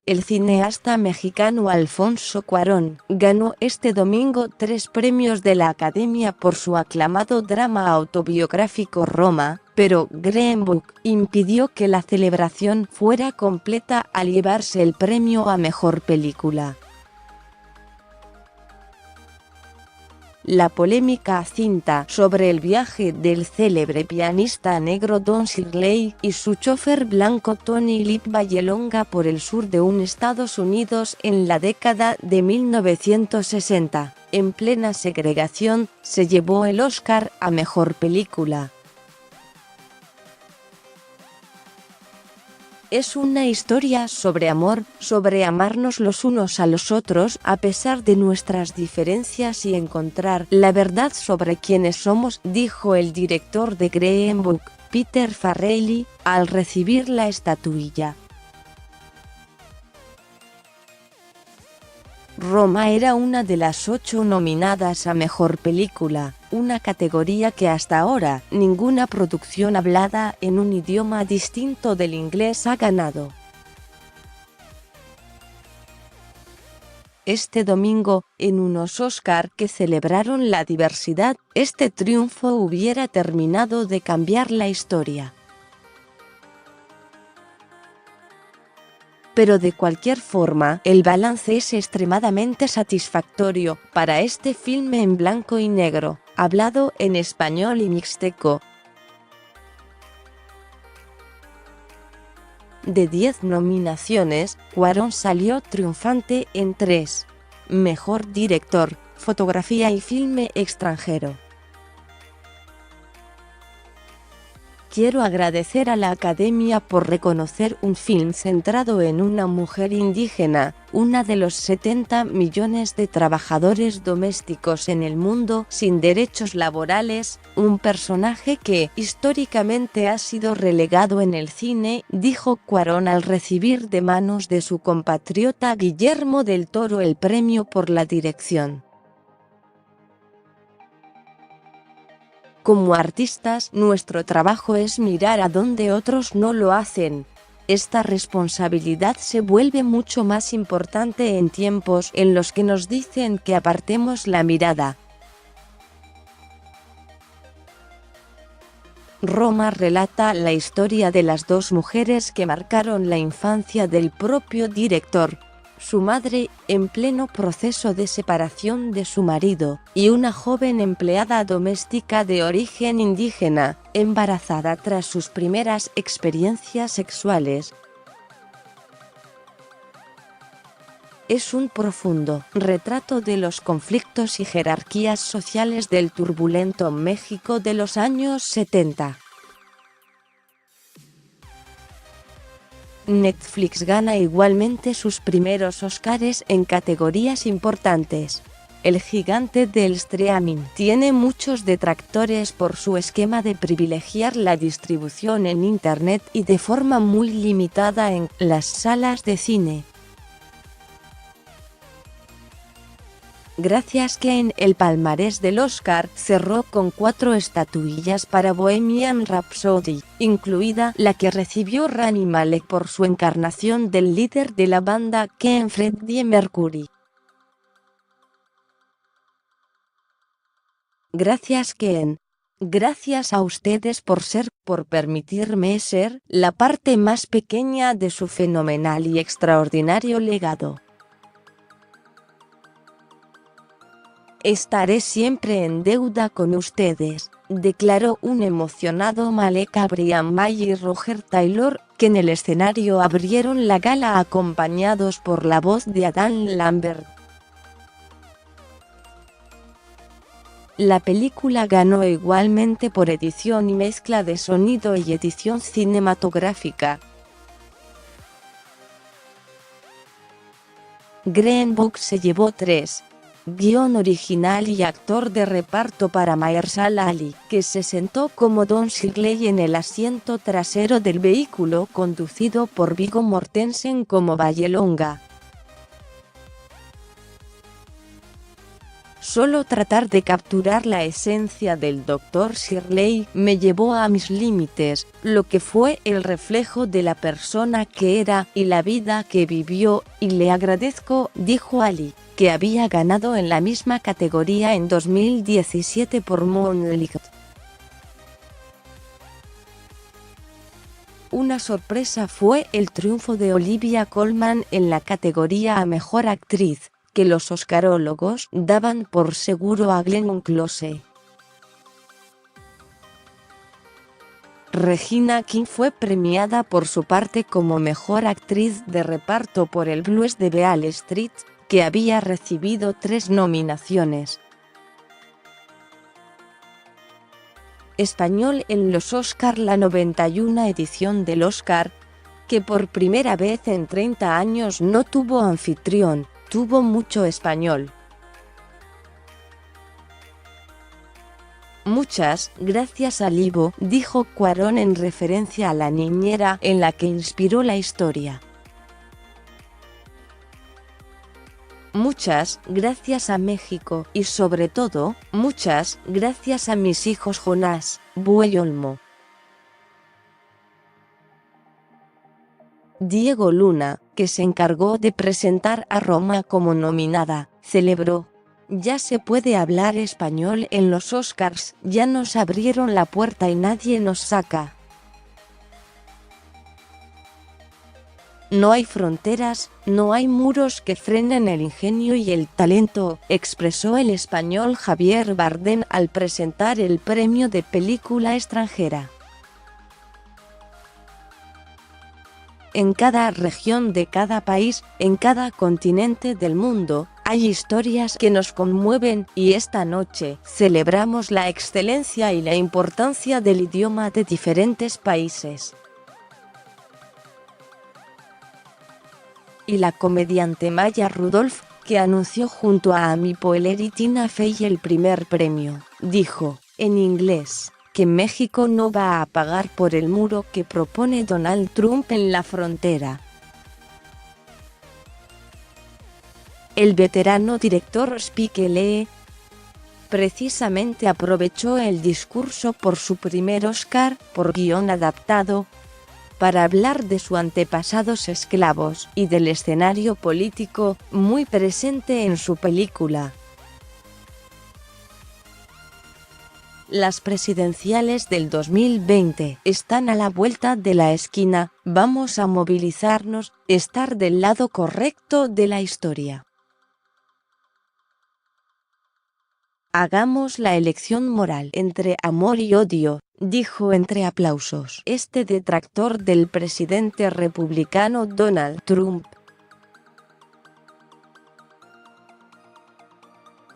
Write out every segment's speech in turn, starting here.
el cineasta mexicano Alfonso Cuarón ganó este domingo 3 premios de la Academia por su aclamado drama autobiográfico Roma, pero Green Book impidió que la celebración fuera completa al llevarse el premio a mejor película. La polémica cinta sobre el viaje del célebre pianista negro Don Shirley y su chofer blanco Tony Lip Vallelonga por el sur de Estados Unidos en la década de 1960, en plena segregación, se llevó el Oscar a mejor película. Es una historia sobre amor, sobre amarnos los unos a los otros a pesar de nuestras diferencias y encontrar la verdad sobre quiénes somos, dijo el director de Green Book, Peter Farrelly, al recibir la estatuilla. Roma era una de las 8 nominadas a Mejor Película, una categoría que hasta ahora ninguna producción hablada en un idioma distinto del inglés ha ganado. Este domingo, en unos Oscar que celebraron la diversidad, este triunfo hubiera terminado de cambiar la historia. Pero de cualquier forma, el balance es extremadamente satisfactorio para este filme en blanco y negro, hablado en español y mixteco. De 10 nominaciones, Cuarón salió triunfante en 3. Mejor director, fotografía y filme extranjero. Quiero agradecer a la Academia por reconocer un film centrado en una mujer indígena, una de los 70 millones de trabajadores domésticos en el mundo sin derechos laborales, un personaje que históricamente ha sido relegado en el cine, dijo Cuarón al recibir de manos de su compatriota Guillermo del Toro el premio por la dirección. Como artistas, nuestro trabajo es mirar a donde otros no lo hacen. Esta responsabilidad se vuelve mucho más importante en tiempos en los que nos dicen que apartemos la mirada. Roma relata la historia de las 2 mujeres que marcaron la infancia del propio director. Su madre, en pleno proceso de separación de su marido, y una joven empleada doméstica de origen indígena, embarazada tras sus primeras experiencias sexuales. Es un profundo retrato de los conflictos y jerarquías sociales del turbulento México de los años 70. Netflix gana igualmente sus primeros Óscares en categorías importantes. El gigante del streaming tiene muchos detractores por su esquema de privilegiar la distribución en Internet y de forma muy limitada en las salas de cine. Gracias que en el palmarés del Oscar cerró con 4 estatuillas para Bohemian Rhapsody, incluida la que recibió Rami Malek por su encarnación del líder de la banda Ken Freddie Mercury. Gracias Ken. Gracias a ustedes por permitirme ser la parte más pequeña de su fenomenal y extraordinario legado. Estaré siempre en deuda con ustedes, declaró un emocionado Malek a Brian May y Roger Taylor, que en el escenario abrieron la gala acompañados por la voz de Adam Lambert. La película ganó igualmente por edición y mezcla de sonido y edición cinematográfica. Green Book se llevó 3. Guión original y actor de reparto para Mahershala Ali, que se sentó como Don Shirley en el asiento trasero del vehículo conducido por Viggo Mortensen como Vallelonga. Solo tratar de capturar la esencia del Dr. Shirley me llevó a mis límites, lo que fue el reflejo de la persona que era y la vida que vivió, y le agradezco, dijo Ali, que había ganado en la misma categoría en 2017 por Moonlight. Una sorpresa fue el triunfo de Olivia Colman en la categoría a Mejor Actriz, que los oscarólogos daban por seguro a Glenn Close. Regina King fue premiada por su parte como Mejor Actriz de Reparto por El Blues de Beale Street, que había recibido 3 nominaciones. Español en los Oscar. La 91 edición del Oscar, que por primera vez en 30 años no tuvo anfitrión, tuvo mucho español. Muchas gracias a Livo, dijo Cuarón en referencia a la niñera en la que inspiró la historia. Muchas gracias a México y sobre todo, muchas gracias a mis hijos Jonás, Buey Olmo, Diego Luna, que se encargó de presentar a Roma como nominada, celebró: ya se puede hablar español en los Oscars, ya nos abrieron la puerta y nadie nos saca. No hay fronteras, no hay muros que frenen el ingenio y el talento, expresó el español Javier Bardem al presentar el premio de película extranjera. En cada región de cada país, en cada continente del mundo, hay historias que nos conmueven, y esta noche celebramos la excelencia y la importancia del idioma de diferentes países. Y la comediante Maya Rudolph, que anunció junto a Amy Poehler y Tina Fey el primer premio, dijo, en inglés, que México no va a pagar por el muro que propone Donald Trump en la frontera. El veterano director Spike Lee precisamente aprovechó el discurso por su primer Oscar por guión adaptado para hablar de sus antepasados esclavos y del escenario político muy presente en su película. Las presidenciales del 2020 están a la vuelta de la esquina, vamos a movilizarnos, estar del lado correcto de la historia. Hagamos la elección moral entre amor y odio, dijo entre aplausos este detractor del presidente republicano Donald Trump.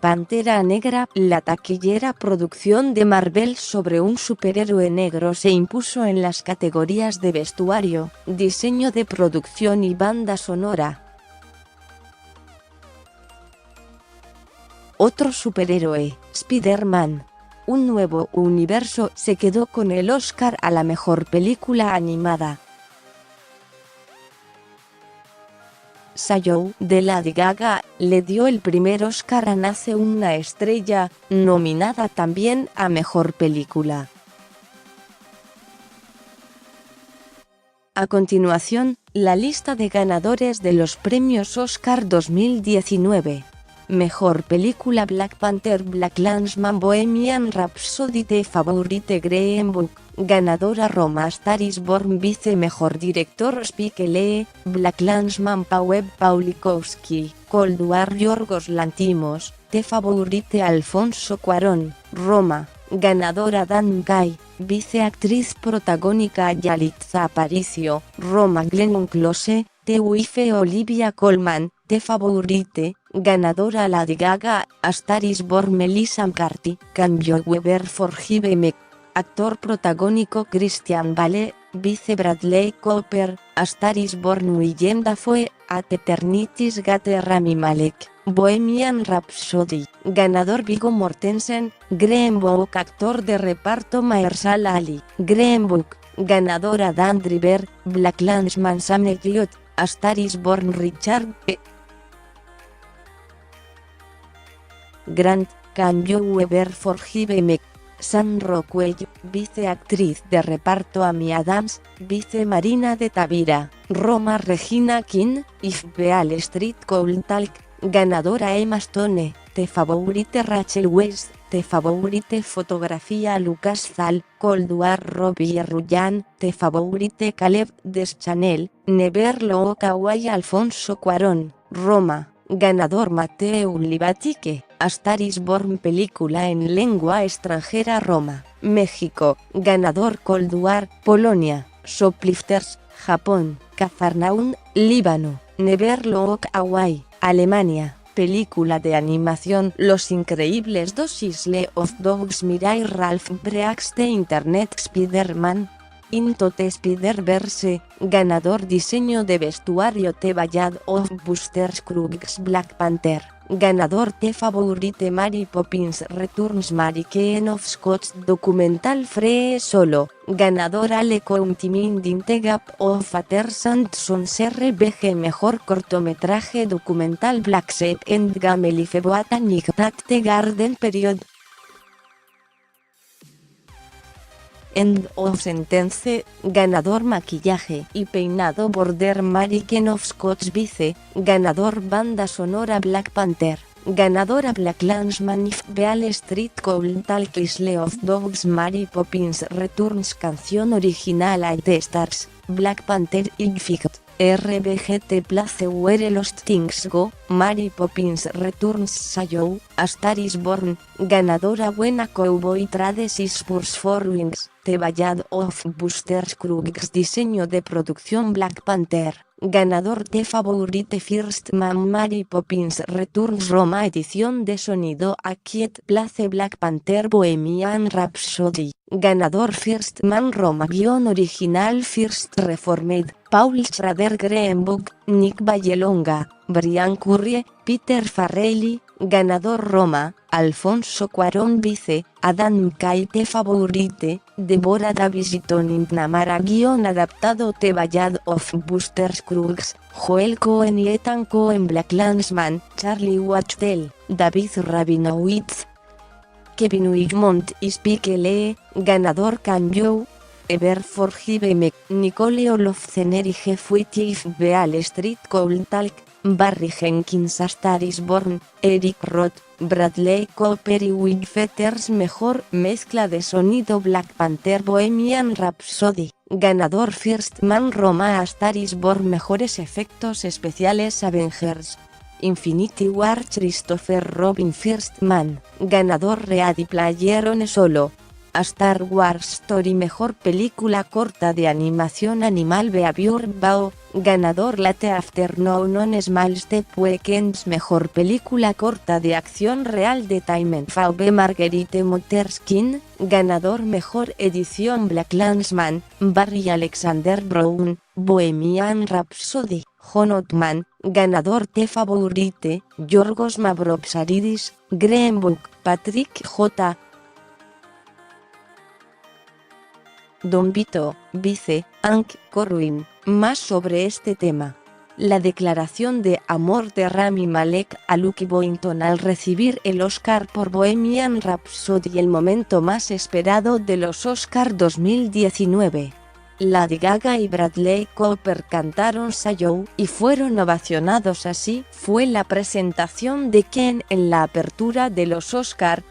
Pantera Negra, la taquillera producción de Marvel sobre un superhéroe negro, se impuso en las categorías de vestuario, diseño de producción y banda sonora. Otro superhéroe, Spider-Man, un nuevo universo, se quedó con el Oscar a la mejor película animada. Sayo, de Lady Gaga, le dio el primer Oscar a Nace una estrella, nominada también a mejor película. A continuación, la lista de ganadores de los premios Oscar 2019. Mejor película: Black Panther, BlacKkKlansman, Bohemian Rhapsody, The Favorite, Green Book. Ganadora: Roma, Star is Born. Vice mejor director: Spike Lee, BlacKkKlansman, Paweł Pawlikowski, Cold War, Yorgos Lanthimos. The Favorite, Alfonso Cuarón, Roma. Ganadora: Dan Gay. Vice actriz protagónica: Yalitza Aparicio, Roma. Glenn Close. The Wife, Olivia Colman. The Favorite. Ganadora: Lady Gaga. A Star is Born, Melissa McCarthy. Cambio Weber, Forgive. Actor protagónico: Christian Bale. Vice: Bradley Cooper. A Star is Born, Willem Dafoe. At Eternity's Gate, Rami Malek. Bohemian Rhapsody. Ganador: Viggo Mortensen. Green Book. Actor de reparto: Mahershala Ali. Green Book. Ganadora: Dan Driver. BlacKkKlansman, Sam Elliott. A Star is Born, Richard E. Grant, Can You Ever Forgive Me? Sam Rockwell, viceactriz de reparto Amy Adams, vice Marina de Tavira, Roma Regina King, If Beale Street Could Talk, ganadora Emma Stone, The Favorite Rachel Weisz, The Favorite Fotografía Lucas Zal, Cold War Robbie Ryan, The Favorite Caleb Deschanel, Never Look Away Alfonso Cuarón, Roma, ganador Mateo Libatique, A Star is Born película en lengua extranjera Roma, México, ganador Cold War, Polonia, Shoplifters, Japón, Cafarnaum, Líbano, Never Look Away, Alemania, película de animación Los Increíbles 2 Isle of Dogs Mirai Ralph Breaks The Internet Spider-Man, Into the Spider-Verse, ganador diseño de vestuario The Ballad of Buster Scruggs Black Panther, ganador The Favorite Mary Poppins Returns Mary Queen of Scots documental Free Solo, ganador Ale County The Gap of Fathers and Sons RBG mejor cortometraje documental Black Sheep and Gamely Botanic at the Garden Period. End of Sentence, ganador maquillaje y peinado Border Mary Queen of Scots Vice, ganador banda sonora Black Panther, ganadora Black Landsman If Beale Street Could Talk Isle of Dogs Mary Poppins Returns canción original I The Stars, Black Panther Infect, RBG The Place Where Lost Things Go, Mary Poppins Returns Sayo, A Star is Born, ganadora buena Cowboy Trades Spurs for Wings, The Ballad of Buster Scruggs diseño de producción Black Panther, ganador The Favorite First Man Mary Poppins Returns Roma edición de sonido A Quiet Place Black Panther Bohemian Rhapsody, ganador First Man Roma guión original First Reformed, Paul Schrader Green Book, Nick Vallelonga, Brian Currie, Peter Farrelly, ganador Roma, Alfonso Cuarón Vice, Adam McKay The Favorite, Deborah Daviston Namara guión adaptado The Ballad of Buster Scruggs, Joel Cohen y Ethan Cohen Black Landsman, Charlie Wattel, David Rabinowitz, Kevin Wigmont y Spike Lee, ganador Can You Ever Forgive Me, Nicole Olofscener y Jeff Whitty If Beale Street Could Talk, Barry Jenkins A Star is Born, Eric Roth, Bradley Cooper y Will Fetters mejor mezcla de sonido Black Panther Bohemian Rhapsody, ganador First Man Roma A Star is Born mejores efectos especiales Avengers Infinity War Christopher Robin First Man, ganador Ready Player One Solo, A Star Wars Story mejor película corta de animación Animal Behavior Bao, ganador Late Afternoon on Small Step Weekends mejor película corta de acción real de Time V Marguerite Moterskin, ganador mejor edición Black Landsman, Barry Alexander Brown, Bohemian Rhapsody, John Ottman, ganador The Favorite, Yorgos Mavropsaridis, Green Book, Patrick J. Don Vito, Vice, Hank Corwin, más sobre este tema. La declaración de amor de Rami Malek a Luke Boynton al recibir el Oscar por Bohemian Rhapsody el momento más esperado de los Oscar 2019. Lady Gaga y Bradley Cooper cantaron Sayo y fueron ovacionados así fue la presentación de Ken en la apertura de los Oscar,